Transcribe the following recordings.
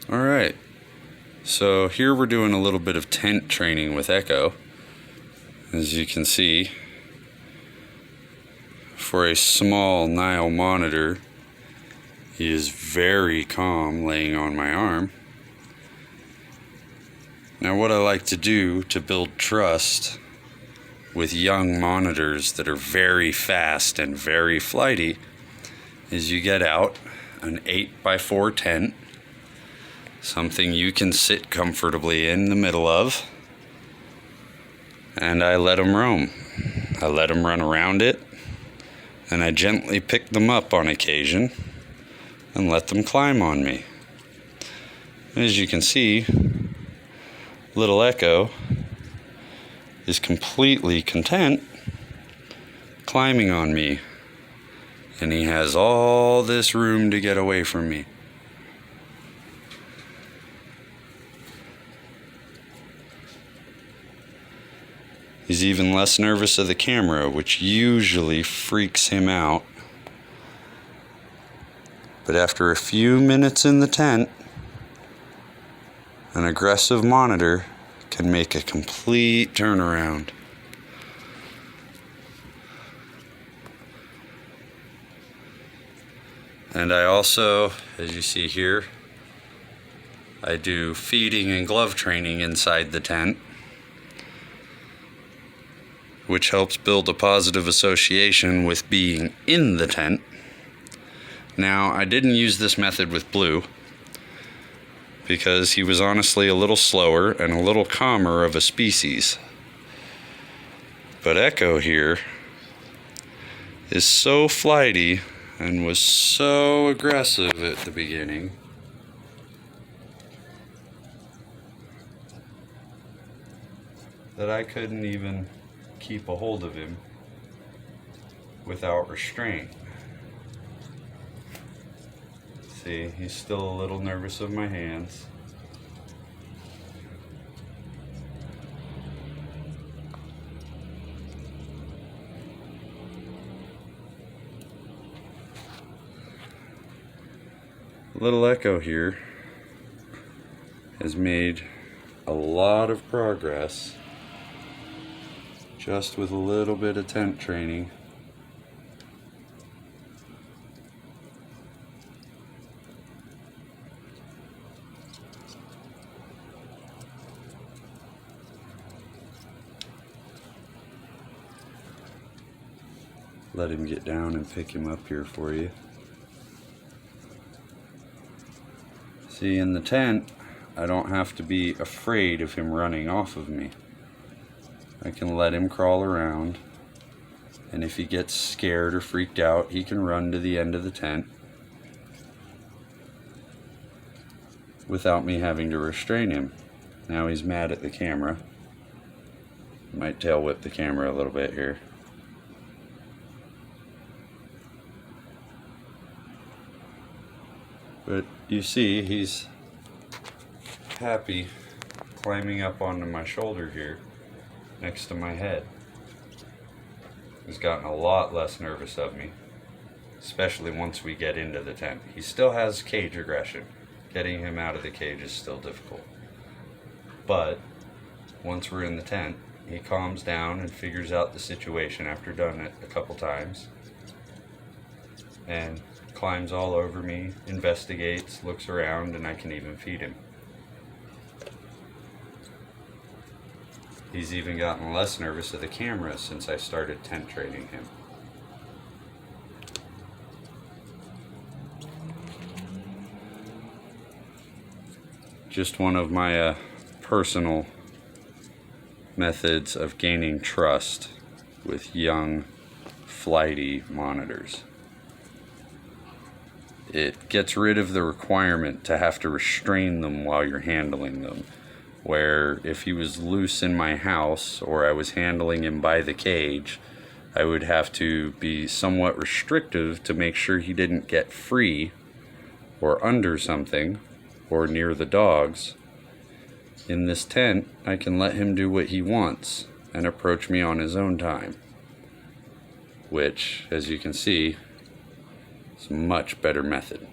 Alright, so here we're doing a little bit of tent training with Echo. As you can see, for a small Nile monitor, he is very calm laying on my arm. Now what I like to do to build trust with young monitors that are very fast and very flighty is you get out an 8x4 tent, something you can sit comfortably in the middle of, and I let them roam. I let them run around it, and I gently pick them up on occasion and let them climb on me. As you can see, little Echo is completely content climbing on me, and he has all this room to get away from me. He's even less nervous of the camera, which usually freaks him out. But after a few minutes in the tent, an aggressive monitor can make a complete turnaround. And I also, as you see here, I do feeding and glove training inside the tent, which helps build a positive association with being in the tent. Now, I didn't use this method with Blue because he was honestly a little slower and a little calmer of a species. But Echo here is so flighty and was so aggressive at the beginning that I couldn't even keep a hold of him without restraint. See, he's still a little nervous of my hands. Little Echo here has made a lot of progress just with a little bit of tent training. Let him get down and pick him up here for you. See, in the tent, I don't have to be afraid of him running off of me. I can let him crawl around, and if he gets scared or freaked out, he can run to the end of the tent without me having to restrain him. Now he's mad at the camera. Might tail whip the camera a little bit here. But you see, he's happy climbing up onto my shoulder here next to my head. He's gotten a lot less nervous of me, especially once we get into the tent. He still has cage aggression. Getting him out of the cage is still difficult. But once we're in the tent, he calms down and figures out the situation after doing it a couple times, and climbs all over me, investigates, looks around, and I can even feed him. He's even gotten less nervous of the camera since I started tent training him. Just one of my personal methods of gaining trust with young, flighty monitors. It gets rid of the requirement to have to restrain them while you're handling them, where if he was loose in my house or I was handling him by the cage, I would have to be somewhat restrictive to make sure he didn't get free or under something or near the dogs. In this tent, I can let him do what he wants and approach me on his own time, which, as you can see, is a much better method.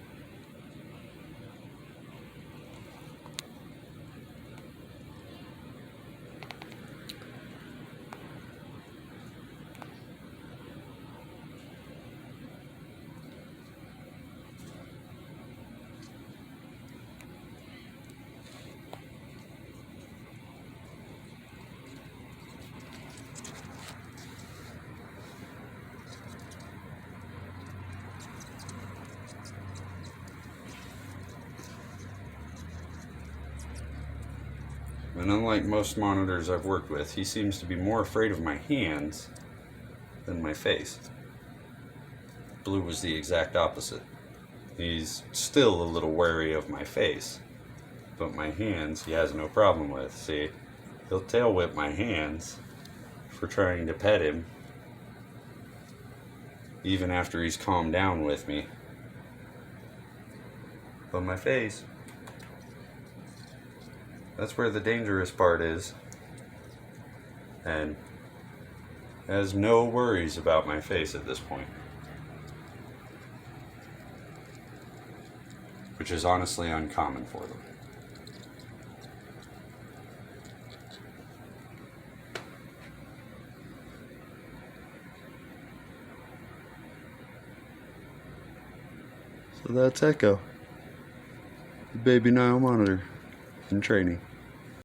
And unlike most monitors I've worked with, he seems to be more afraid of my hands than my face. Blue was the exact opposite. He's still a little wary of my face, but my hands he has no problem with. See, he'll tail whip my hands for trying to pet him, even after he's calmed down with me. But my face, that's where the dangerous part is. And has no worries about my face at this point. Which is honestly uncommon for them. So that's Echo, the baby Nile Monitor in training.